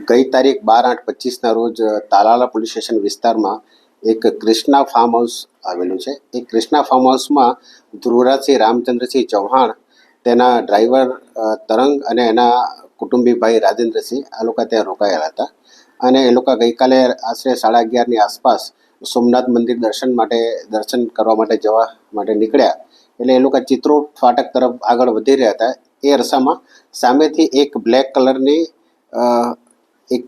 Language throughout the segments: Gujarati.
ગઈ તારીખ 12/8/25ના રોજ તાલાલા પોલીસ સ્ટેશન વિસ્તારમાં એક કૃષ્ણા ફાર્મ હાઉસ આવેલું છે. એ કૃષ્ણા ફાર્મ હાઉસમાં ધ્રુવરાજસિંહ રામચંદ્રસિંહ ચૌહાણ, તેના ડ્રાઈવર તરંગ અને એના કુટુંબી ભાઈ રાજેન્દ્રસિંહ આ લોકો ત્યાં રોકાયેલા હતા. અને એ લોકો ગઈકાલે આશરે 11:30ની આસપાસ સોમનાથ મંદિર દર્શન કરવા માટે જવા માટે નીકળ્યા. એટલે એ લોકો ચિત્રોડ ફાટક તરફ આગળ વધી રહ્યા હતા. એ અરસામાં સામેથી એક બ્લેક કલરની એક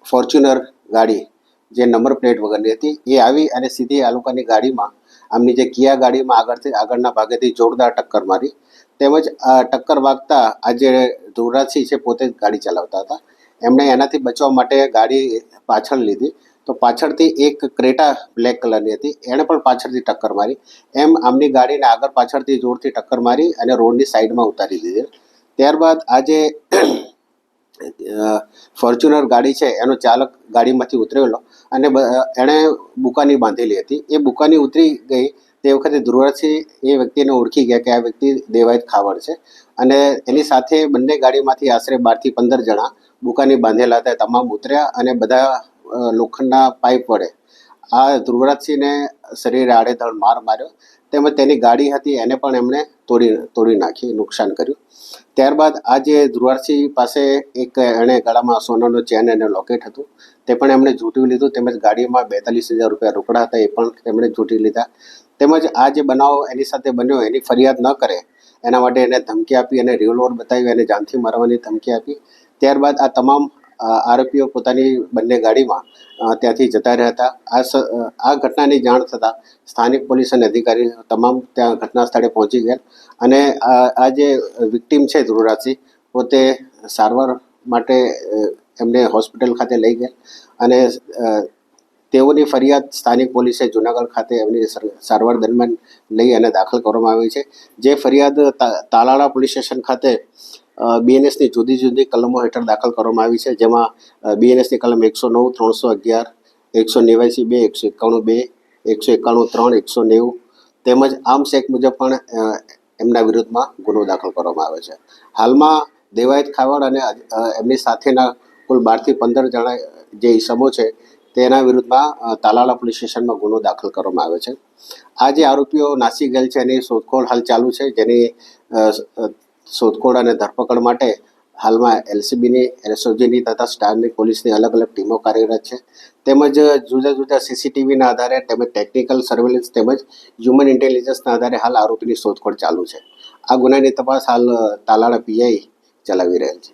ફોર્ચ્યુનર ગાડી, જે નંબર પ્લેટ વગરની હતી, એ આવી અને સીધી આ લોકોની ગાડીમાં, આમની જે કિયા ગાડીમાં આગળના ભાગેથી જોરદાર ટક્કર મારી. તેમજ આ ટક્કર વાગતા આ જે ધ્રુવરાજસિંહ છે પોતે જ ગાડી ચલાવતા હતા, એમણે એનાથી બચવા માટે ગાડી પાછળ લીધી. તો પાછળથી એક ક્રેટા બ્લેક કલરની હતી, એણે પણ પાછળથી ટક્કર મારી. એમ આમની ગાડીને આગળ પાછળથી જોરથી ટક્કર મારી અને રોડની સાઈડમાં ઉતારી દીધી. ત્યારબાદ આ જે ફોર્ચ્યુનર ગાડી છે એનો ચાલક ગાડીમાંથી ઉતરેલો અને એણે બુકાની બાંધેલી હતી. એ બુકાની ઉતરી ગઈ તે વખતે ધ્રુવરાજસિંહ એ વ્યક્તિને ઓળખી ગયા કે આ વ્યક્તિ દેવાયત ખાવડ છે. અને એની સાથે બંને ગાડીમાંથી આશરે 12 થી 15 જણા બુકાની બાંધેલા હતા, તમામ ઉતર્યા અને બધા લોખંડના પાઇપ વડે આ ધ્રુવરાજસિંહને શરીરે આડેધડ માર માર્યો. તેમજ તેની ગાડી હતી એને પણ એમણે તોડી નાખી, નુકસાન કર્યું. ત્યારબાદ આ જે ધ્રુવરાજસિંહ પાસે એક એણે ગળામાં સોનાનો ચેન અને લોકેટ હતું તે પણ એમણે ઝૂંટવી લીધું. તેમજ ગાડીમાં 42,000 રૂપિયા રોકડા હતા એ પણ તેમણે ઝૂંટી લીધા. તેમજ આ જે બનાવ એની સાથે બન્યો એની ફરિયાદ ન કરે એના માટે એને ધમકી આપી અને રિવોલ્વર બતાવી અને જાનથી મારવાની ધમકી આપી. ત્યારબાદ આ તમામ આરોપીઓ પોતાની બંને ગાડીમાં ત્યાંથી જતા રહ્યા હતા. આ ઘટનાની જાણ થતાં સ્થાનિક પોલીસ અને અધિકારી તમામ ત્યાં ઘટના સ્થળે પહોંચી ગયા. અને આ જે વિક્ટીમ છે ધ્રુવરાજસિંહ, પોતે સારવાર માટે એમને હોસ્પિટલ ખાતે લઈ ગયા અને તેઓની ફરિયાદ સ્થાનિક પોલીસે જૂનાગઢ ખાતે એમની સારવાર દરમિયાન લઈ અને દાખલ કરવામાં આવી છે. જે ફરિયાદ તાલાળા પોલીસ સ્ટેશન ખાતે BNSની જુદી જુદી કલમો હેઠળ દાખલ કરવામાં આવી છે, જેમાં BNSની કલમ 109, 311, 189(2), 191(2), 191(3), 190 તેમજ આર્મ્સ એક્ટ મુજબ પણ એમના વિરુદ્ધમાં ગુનો દાખલ કરવામાં આવ્યો છે. હાલમાં દેવાયત ખાવડ અને એમની સાથેના કુલ 12 થી 15 જણા જે ઈસમો છે તેના વિરુદ્ધમાં તાલાળા પોલીસ સ્ટેશનમાં ગુનો દાખલ કરવામાં આવ્યો છે. આ જે આરોપીઓ નાસી ગયેલ છે એની શોધખોળ હાલ ચાલુ છે, જેની શોધખોળ અને ધરપકડ માટે હાલમાં LCBની, SOGની તથા સ્ટારની પોલીસની અલગ અલગ ટીમો કાર્યરત છે. તેમજ જુદા જુદા CCTVના આધારે તેમજ ટેકનિકલ સર્વેલન્સ તેમજ હ્યુમન ઇન્ટેલિજન્સના આધારે હાલ આરોપીની શોધખોળ ચાલુ છે. આ ગુનાની તપાસ હાલ તાલાળા PI ચલાવી રહેલ છે.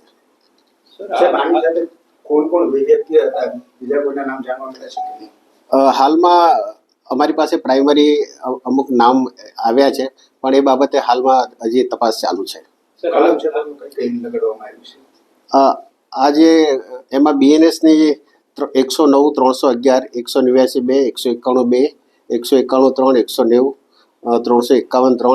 હાલમાં અમારી પાસે પ્રાઇમરી અમુક નામ આવ્યા છે, પણ એ બાબતે હાલમાં હજી તપાસ ચાલુ છે. આ જે એમાં BNSની 109, 311, 189(2), 191(3), 190, 351(3), 118(2),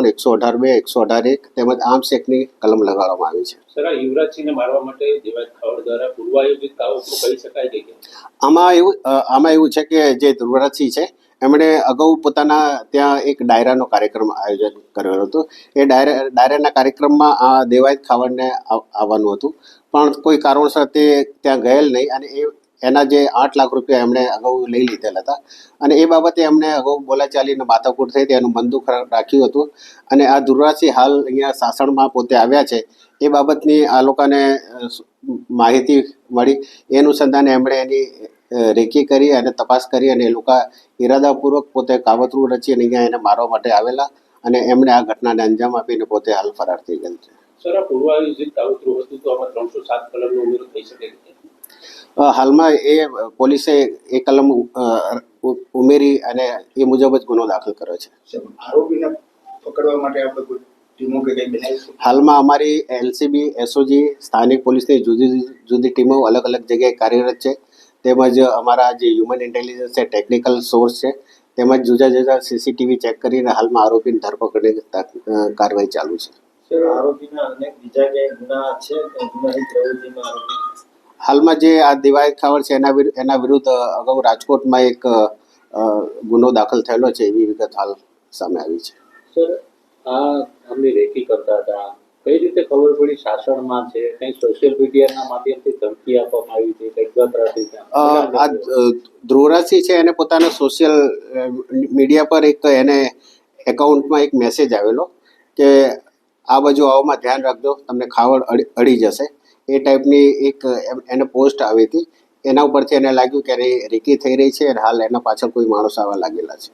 118(1) તેમજ આર્મ્સ એક્ટની કલમ લગાડવામાં આવી છે. સર, આ યુવરાજસિંહને મારવા માટે દેવાયત ખાવડ દ્વારા પૂર્વાયોજિત કાવતરું કહી શકાય કે આમાં એવું છે કે જે ધ્રુવરાજસિંહ છે એમણે અગાઉ પોતાના ત્યાં એક ડાયરાનો કાર્યક્રમ આયોજન કરેલો હતો. એ ડાયરાના કાર્યક્રમમાં આ દેવાયત ખાવડને આવવાનું હતું, પણ કોઈ કારણસર તે ત્યાં ગયેલ નહીં અને એના જે 8 લાખ રૂપિયા એમણે અગાઉ લઈ લીધેલા હતા અને એ બાબતે એમને અગાઉ બોલાચાલીને માથાકૂટ થઈ તેનું મન દુઃખ રાખ્યું હતું. અને આ ધ્રુવરાજસિંહ હાલ અહીંયા સાસણમાં પોતે આવ્યા છે. એ બાબતની આ લોકોને માહિતી મળી. એ અનુસંધાને એમણે એની રેકી કરી અને તપાસ કરી અને એ લોકો ઇરાદાપૂર્વક પોતે કાવતરું રચી અને અહીંયા એને મારવા માટે આવેલા અને એમણે આ ઘટનાને અંજામ આપીને પોતે હાલ ફરાર થઈ ગયેલ છે. સર, આ પૂર્વાયોજિત કાવતરું હતું તો આમાં 307 કલમનો ઉમેરો થઈ શકે છે? હાલમાં એ પોલીસે એ કલમ ઉમેરી અને એ મુજબ જ ગુનો દાખલ કર્યો છે. આરોપીને પકડવા માટે આપણે કોઈ ટીમો કે કંઈ બનાવી છે? હાલમાં અમારી LCB, SOG, સ્થાનિક પોલીસની જુદી જુદી ટીમો અલગ અલગ જગ્યાએ કાર્યરત છે. તેમજ અમારા જે હ્યુમન ઇન્ટેલિજન્સ છે, ટેકનિકલ સોર્સ છે, તેમજ જુદા જુદા CCTV ચેક કરીને હાલમાં આરોપીની ધરપકડની કાર્યવાહી ચાલુ છે. સર, આરોપીના અનેક બીજા કંઈ ગુના છે કે ગુનાહિત પ્રવૃત્તિમાં આરોપી? હાલમાં જે આ દેવાયત ખાવડ છે એના વિરુદ્ધ અગાઉ રાજકોટમાં એક ગુનો દાખલ થયેલો છે, એવી વિગત હાલ સામે આવી છે. સર, આ આમની રેકી કરતા હતા, કઈ રીતે ખબર પડી શાસનમાં છે, કઈ સોશિયલ મીડિયાના માધ્યમથી ધમકી આપવામાં આવી હતી, કઈ ગતરાત્રિ આ ધ્રુવરાજસિંહ છે એને પોતાના સોશિયલ મીડિયા પર એક એને એકાઉન્ટમાં એક મેસેજ આવેલો કે આ બાજુ આવવામાં ધ્યાન રાખજો, તમને ખાવડ અડી જશે, એ ટાઈપની એક એને પોસ્ટ આવી હતી. એના ઉપરથી એને લાગ્યું કે એની રેકી થઈ રહી છે અને હાલ એના પાછળ કોઈ માણસ આવવા લાગેલા છે.